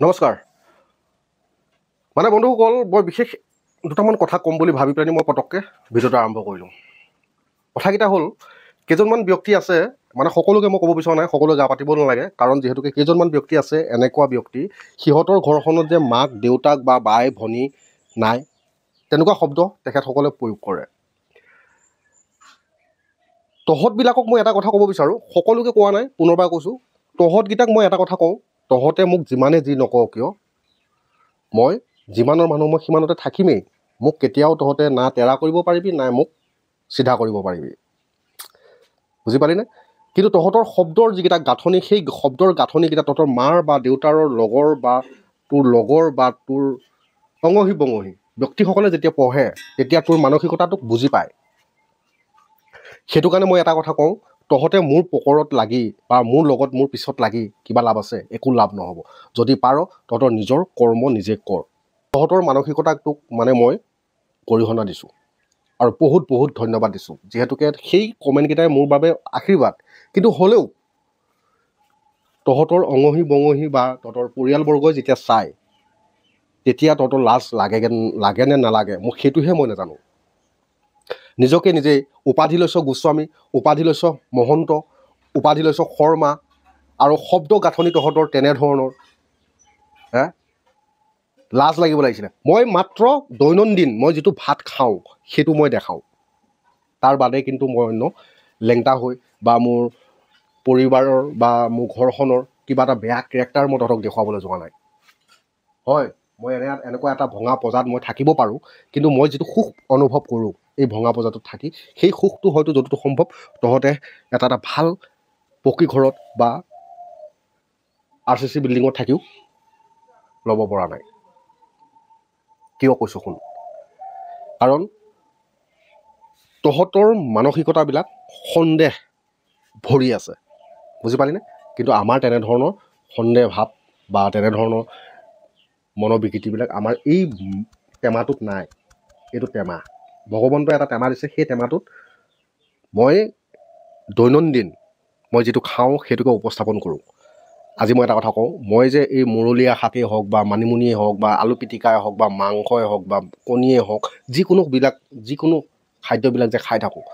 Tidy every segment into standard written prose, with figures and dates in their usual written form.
নমস্কাৰ মানে বন্ধুসকল বৰ বিশেষ দুটামান কথা ক'ম বুলি ভাবি পেলাই মই পটককৈ ভিডিঅ'টো আৰম্ভ কৰিলোঁ। কথাকেইটা হ'ল কেইজনমান ব্যক্তি আছে মানে সকলোকে মই ক'ব বিচৰা নাই, সকলোৱে গা পাতিব নালাগে, কাৰণ যিহেতুকে কেইজনমান ব্যক্তি আছে এনেকুৱা ব্যক্তি সিহঁতৰ ঘৰখনত যে মাক দেউতাক বা বাই ভনী নাই তেনেকুৱা শব্দ তেখেতসকলে প্ৰয়োগ কৰে। তহঁতবিলাকক মই এটা কথা ক'ব বিচাৰোঁ, সকলোকে কোৱা নাই, পুনৰবাৰ কৈছোঁ, তহঁতকেইটাক মই এটা কথা কওঁ, তহঁতে মোক যিমানে যি নকওঁ কিয় মই যিমানৰ মানুহ মই সিমানতে থাকিমেই। মোক কেতিয়াও তহঁতে না তেৰা কৰিব পাৰিবি নাই মোক চিধা কৰিব পাৰিবি, বুজি পালিনে? কিন্তু তহঁতৰ শব্দৰ যিকেইটা গাঁথনি সেই শব্দৰ গাঁথনিকেইটা তহঁতৰ মাৰ বা দেউতাৰৰ লগৰ বা তোৰ অঙহী বঙহী ব্যক্তিসকলে যেতিয়া পঢ়ে তেতিয়া তোৰ মানসিকতাটোক বুজি পায়। সেইটো কাৰণে মই এটা কথা কওঁ, তহঁতে মোৰ পকৰত লাগি বা মোৰ লগত মোৰ পিছত লাগি কিবা লাভ আছে? একো লাভ নহ'ব। যদি পাৰ তহঁতৰ নিজৰ কৰ্ম নিজে কৰ। তহঁতৰ মানসিকতাটোক মানে মই গৰিহণা দিছোঁ আৰু বহুত বহুত ধন্যবাদ দিছোঁ, যিহেতুকে সেই কমেণ্টকেইটাই মোৰ বাবে আশীৰ্বাদ। কিন্তু হ'লেও তহঁতৰ অঙহী বঙহী বা তহঁতৰ পৰিয়ালবৰ্গই যেতিয়া চায় তেতিয়া তহঁতৰ লাজ লাগে নে নালাগে মোক সেইটোহে মই নাজানো। নিজকে নিজেই উপাধি লৈছ গোস্বামী, উপাধি লৈছ মহন্ত, উপাধি লৈছ শৰ্মা আৰু শব্দ গাঁথনি তহঁতৰ তেনেধৰণৰ। লাজ লাগিব লাগিছিলে। মই মাত্ৰ দৈনন্দিন মই যিটো ভাত খাওঁ সেইটো মই দেখাওঁ, তাৰ বাদে কিন্তু মই অন্য লেংটা হৈ বা মোৰ পৰিবাৰৰ বা মোৰ ঘৰখনৰ কিবা এটা বেয়া কেৰেক্টাৰ মই তহঁতক দেখুৱাবলৈ যোৱা নাই। হয়, মই এনেকুৱা এটা ভঙা পজাত মই থাকিব পাৰোঁ, কিন্তু মই যিটো সুখ অনুভৱ কৰোঁ এই ভঙা পজাটোত থাকি, সেই সুখটো হয়তো যতটো সম্ভৱ তহঁতে এটা ভাল পকী ঘৰত বা RCC বিল্ডিঙত থাকিও ল'ব পৰা নাই। কিয় কৈছোঁ শুন, কাৰণ তহঁতৰ মানসিকতাবিলাক সন্দেহ ভৰি আছে, বুজি পালিনে? কিন্তু আমাৰ তেনেধৰণৰ সন্দেহ ভাৱ বা তেনেধৰণৰ মনোবিকৃতিবিলাক আমাৰ এই টেমাটোত নাই। এইটো টেমা ভগৱন্তই এটা টেমা দিছে, সেই টেমাটোত মই দৈনন্দিন মই যিটো খাওঁ সেইটোকে উপস্থাপন কৰোঁ। আজি মই এটা কথা কওঁ, মই যে এই মুৰলীয়া শাকেই হওক বা মানিমুনিয়েই হওক বা আলু পিটিকাই হওক বা মাংসই হওক বা কণীয়ে হওক, যিকোনো খাদ্যবিলাক যে খাই থাকোঁ,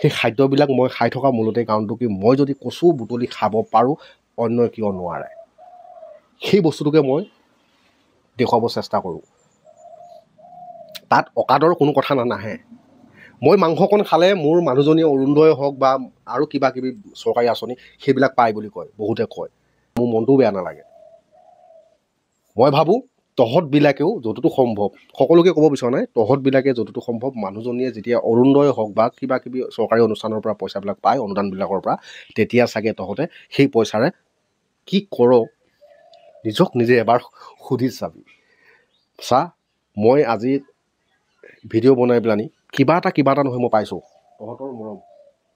সেই খাদ্যবিলাক মই খাই থকা মূলতে কাৰণটো কি, মই যদি কচু বুটলি খাব পাৰোঁ অন্যই কিয় নোৱাৰে, সেই বস্তুটোকে মই দেখুৱাব চেষ্টা কৰোঁ। তাত অকাদৰ কোনো কথা নাহে। মই মাংসকণ খালে মোৰ মানুহজনীয়ে অৰুণোদয় হওক বা আৰু কিবা কিবি চৰকাৰী আঁচনি সেইবিলাক পায় বুলি কয়, বহুতে কয়, মোৰ মনটোও বেয়া নালাগে। মই ভাবোঁ তহঁতবিলাকেও যতটো সম্ভৱ, সকলোকে ক'ব বিচৰা নাই, তহঁতবিলাকে যতটো সম্ভৱ মানুহজনীয়ে যেতিয়া অৰুণোদয় হওক বা কিবা কিবি চৰকাৰী অনুষ্ঠানৰ পৰা পইচাবিলাক পায়, অনুদানবিলাকৰ পৰা, তেতিয়া চাগে তহঁতে সেই পইচাৰে কি কৰ নিজক নিজে এবাৰ সুধি চাবি। চা, মই আজি ভিডিঅ' বনাই পেলানি কিবা এটা নহয় মই পাইছোঁ তহঁতৰ মৰম,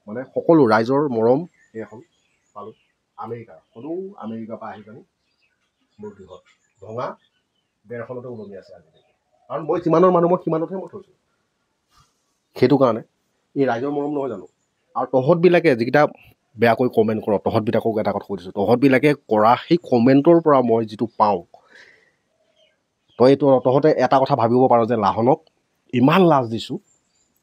মানে সকলো ৰাইজৰ মৰম এখন পালোঁ। আমেৰিকাৰ পৰা আহি পেলাই মোৰ গৃহত ভঙা বেৰখনতে ওলমি আছে আজিলৈকে, কাৰণ মই যিমানৰ মানুহ মই সিমানতহে মই থৈছোঁ। সেইটো কাৰণে এই ৰাইজৰ মৰম নহয় জানো? আৰু তহঁতবিলাকে যিকেইটা বেয়াকৈ কমেণ্ট কৰ, তহঁতবিলাকক এটা কথা কৈ দিছোঁ, তহঁতবিলাকে কৰা সেই কমেণ্টৰ পৰা মই যিটো পাওঁ, তহঁতে এটা কথা ভাবিব পাৰোঁ যে লাহনক ইমান লাজ দিছোঁ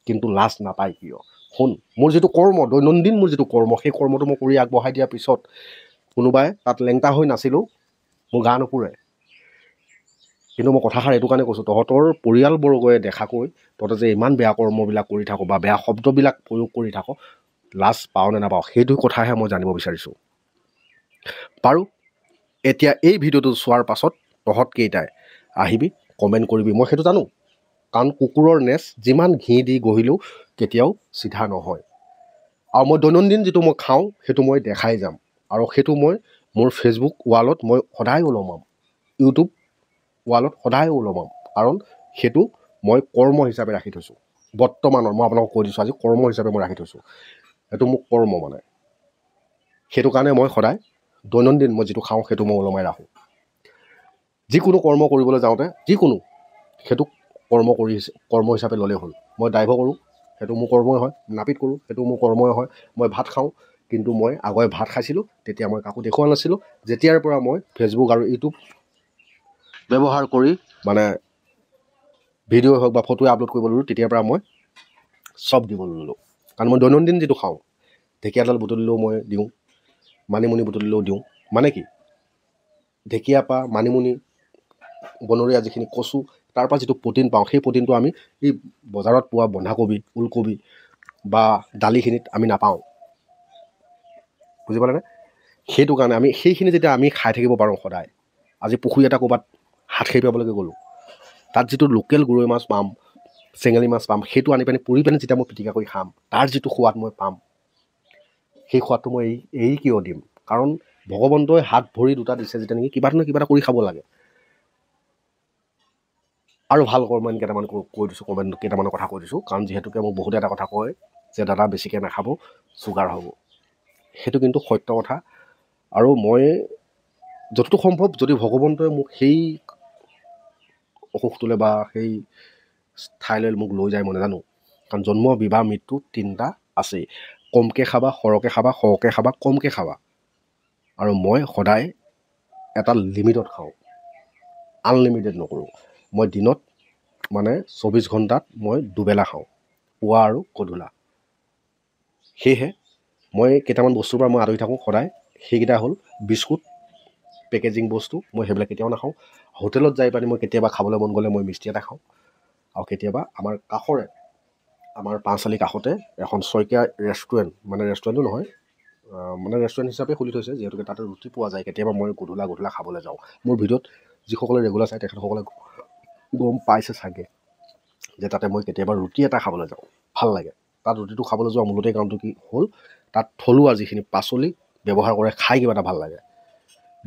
কিন্তু লাজ নাপায় কিয়? শুন, মোৰ যিটো কৰ্ম, দৈনন্দিন মোৰ যিটো কৰ্ম, সেই কৰ্মটো মই কৰি আগবঢ়াই দিয়াৰ পিছত কোনোবাই তাত লেংটা হৈ নাছিলোঁ, মোৰ গা নুপুৰে। কিন্তু মই কথাষাৰ এইটো কাৰণে কৈছোঁ, তহঁতৰ পৰিয়ালবৰ্গই দেখাকৈ তহঁতে যে ইমান বেয়া কৰ্মবিলাক কৰি থাকোঁ বা বেয়া শব্দবিলাক প্ৰয়োগ কৰি থাকোঁ, লাজ পাওঁ নে নাপাওঁ সেইটো কথাহে মই জানিব বিচাৰিছোঁ। বাৰু, এতিয়া এই ভিডিঅ'টো চোৱাৰ পাছত তহঁতকেইটাই আহিবি কমেণ্ট কৰিবি, মই সেইটো জানো, কাৰণ কুকুৰৰ নেচ যিমান ঘি দি গঢ়িলেও কেতিয়াও চিধা নহয়। আৰু মই দৈনন্দিন যিটো মই খাওঁ সেইটো মই দেখাই যাম, আৰু সেইটো মই মোৰ ফেচবুক ৱালত মই সদায় ওলমাম, ইউটিউব ৱালত সদায় ওলমাম, কাৰণ সেইটো মই কৰ্ম হিচাপে ৰাখি থৈছোঁ। বৰ্তমানৰ মই আপোনালোকক কৈ দিছোঁ আজি কৰ্ম হিচাপে মই ৰাখি থৈছোঁ, সেইটো মোক কৰ্ম মানে। সেইটো কাৰণে মই সদায় দৈনন্দিন মই যিটো খাওঁ সেইটো মই ওলমাই ৰাখোঁ। যিকোনো কৰ্ম কৰিবলৈ যাওঁতে সেইটো কৰ্ম হিচাপে ল'লেই হ'ল। মই ড্ৰাইভ কৰোঁ, সেইটো মোৰ কৰ্মই হয়, নাপিত কৰোঁ, সেইটো মোৰ কৰ্মই হয়, মই ভাত খাওঁ, কিন্তু মই আগতে ভাত খাইছিলোঁ তেতিয়া মই কাকো দেখুওৱা নাছিলোঁ। যেতিয়াৰ পৰা মই ফেচবুক আৰু ইউটিউব ব্যৱহাৰ কৰি মানে ভিডিঅ' হওক বা ফটোৱে আপলোড কৰিব ল'লোঁ, তেতিয়াৰ পৰা মই চব দিবলৈ ল'লোঁ। কাৰণ মই দৈনন্দিন যিটো খাওঁ, ঢেকীয়াডাল বুটলিলেও মই দিওঁ, মানিমুনি বুটলিলেও দিওঁ। মানে কি, ঢেকীয়া পৰা মানিমুনি, বনৰীয়া যিখিনি কচু, তাৰ পৰা যিটো প্ৰ'টিন পাওঁ, সেই প্ৰ'টিনটো আমি এই বজাৰত পোৱা বন্ধাকবি, ওলকবি বা দালিখিনিত আমি নাপাওঁ। বুজি পালেনে? সেইটো কাৰণে আমি সেইখিনি যেতিয়া আমি খাই থাকিব পাৰোঁ সদায়, আজি পুখুৰী এটা ক'ৰবাত হাত সাৰি পাবলৈকে গ'লোঁ, তাত যিটো লোকেল গৰৈ মাছ পাম, চেঙেলী মাছ পাম, সেইটো আনি পানি পুৰি পানি যেতিয়া মই পিটিকা কৰি খাম, তাৰ যিটো সোৱাদ মই পাম, সেই সোৱাদটো মই এৰি কিয় দিম? কাৰণ ভগৱন্তই হাত ভৰি দুটা দিছে যেতিয়া নেকি কিবা এটা কৰি খাব লাগে। আৰু ভাল কৰ্ম কেইটামান কৈ দিছোঁ, কেইটামানৰ কথা কৈ দিছোঁ। কাৰণ যিহেতুকে মোক বহুতে এটা কথা কয় যে দাদা বেছিকৈ নাখাব, চুগাৰ হ'ব। সেইটো কিন্তু সত্য কথা। আৰু মই যতটো সম্ভৱ, যদি ভগৱন্তই মোক সেই অসুখটোলৈ বা সেই ঠাইলৈ মোক লৈ যায় মই নাজানো। কাৰণ জন্ম, বিবাহ, মৃত্যু তিনিটা আছেই। কমকৈ খাবা, সৰহকৈ খাবা, সৰহকৈ খাবা, কমকৈ খাবা। আৰু মই সদায় এটা লিমিটত খাওঁ, আনলিমিটেড নকৰোঁ। মই দিনত মানে 24 ঘণ্টাত মই দুবেলা খাওঁ, পুৱা আৰু গধূলা। সেয়েহে মই কেইটামান বস্তুৰ পৰা মই আঁতৰি থাকোঁ সদায়। সেইকেইটা হ'ল বিস্কুট, পেকেজিং বস্তু, মই সেইবিলাক কেতিয়াও নাখাওঁ। হোটেলত যাই পানি মই কেতিয়াবা খাবলৈ মন গ'লে মই মিষ্টি এটা খাওঁ। আৰু কেতিয়াবা আমাৰ কাষৰে, আমাৰ পাঁচআলিৰ কাষতে এখন শইকীয়া ৰেষ্টুৰেণ্ট, মানে ৰেষ্টুৰেণ্টো নহয়, মানে ৰেষ্টুৰেণ্ট হিচাপে খুলি থৈছে, যিহেতুকে তাতে ৰুটি পোৱা যায়। কেতিয়াবা মই গধূলা খাবলৈ যাওঁ। মোৰ ভিডিঅ'ত যিসকলে ৰেগুলাৰ চায় তেখেতসকলে গম পাইছে চাগে যে তাতে মই কেতিয়াবা ৰুটি এটা খাবলৈ যাওঁ, ভাল লাগে। তাত ৰুটিটো খাবলৈ যোৱা মূলতে কাৰণটো কি হ'ল, তাত থলুৱা যিখিনি পাচলি ব্যৱহাৰ কৰে, খাই কিবা এটা ভাল লাগে।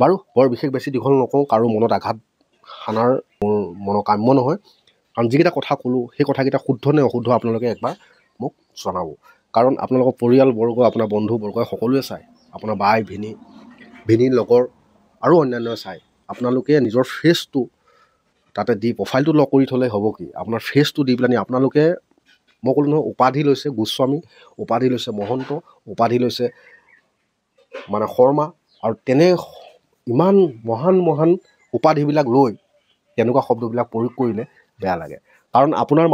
বাৰু, বৰ বিশেষ বেছি দীঘল নকওঁ, কাৰো মনত আঘাত সানাৰ মোৰ মনৰ কাম্য নহয়। কাৰণ যিকেইটা কথা ক'লোঁ, সেই কথাকেইটা শুদ্ধ নে অশুদ্ধ আপোনালোকে একবাৰ মোক জনাব। কাৰণ আপোনালোকৰ পৰিয়ালবৰ্গ, আপোনাৰ বন্ধুবৰ্গই সকলোৱে চায়, আপোনাৰ বাই, ভিনীৰ লগৰ আৰু অন্যান্য চায়। আপোনালোকে নিজৰ ফেচটো তাতে দি প্ৰফাইলটো লগ কৰি থ'লে হ'ব কি, আপোনাৰ ফেচটো দি পেলাই আপোনালোকে, মই ক'লোঁ নহয়, উপাধি লৈছে গোস্বামী, উপাধি লৈছে মহন্ত, উপাধি লৈছে মানে শৰ্মা, আৰু তেনে ইমান মহান উপাধিবিলাক লৈ তেনেকুৱা শব্দবিলাক প্ৰয়োগ কৰিলে বেয়া লাগে। কাৰণ আপোনাৰ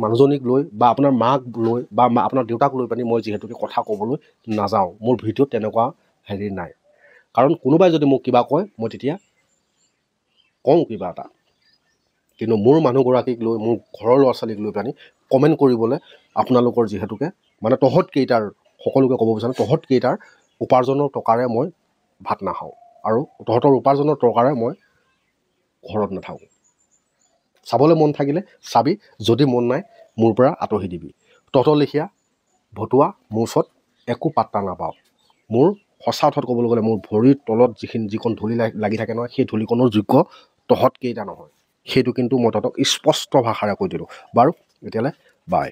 মানুহজনীক লৈ বা আপোনাৰ মাক লৈ বা আপোনাৰ দেউতাক লৈ পানি মই যিহেতুকে কথা ক'বলৈ নাযাওঁ। মোৰ ভিডিঅ'ত তেনেকুৱা হেৰি নাই। কাৰণ কোনোবাই যদি মোক কিবা কয়, মই তেতিয়া কওঁ কিবা এটা। কিন্তু মোৰ মানুহগৰাকীক লৈ, মোৰ ঘৰৰ ল'ৰা ছোৱালীক লৈ পানি কমেণ্ট কৰিবলৈ আপোনালোকৰ যিহেতুকে মানে তহঁতকেইটাৰ, সকলোকে ক'ব বিচাৰোঁ, তহঁতকেইটাৰ উপাৰ্জনৰ টকাৰে মই ভাত নাখাওঁ, আৰু তহঁতৰ উপাৰ্জনৰ টকাৰে মই ঘৰত নাথাকোঁ। চাবলৈ মন থাকিলে চাবি, যদি মন নাই মোৰ পৰা আঁতৰি দিবি। তহঁতৰ লেখীয়া ভতুৱা মোৰ ওচৰত একো পাত্তা নাপাওঁ। মোৰ সঁচা অৰ্থত ক'বলৈ গ'লে, মোৰ ভৰিৰ তলত যিখন ধূলি লাগি থাকে নহয়, সেই ধূলিকণৰ যোগ্য তহঁতকেইটা নহয়। সেইটো কিন্তু মই তহঁতক স্পষ্ট ভাষাৰে কৈ দিলোঁ। বাৰু, এতিয়ালৈ বাই।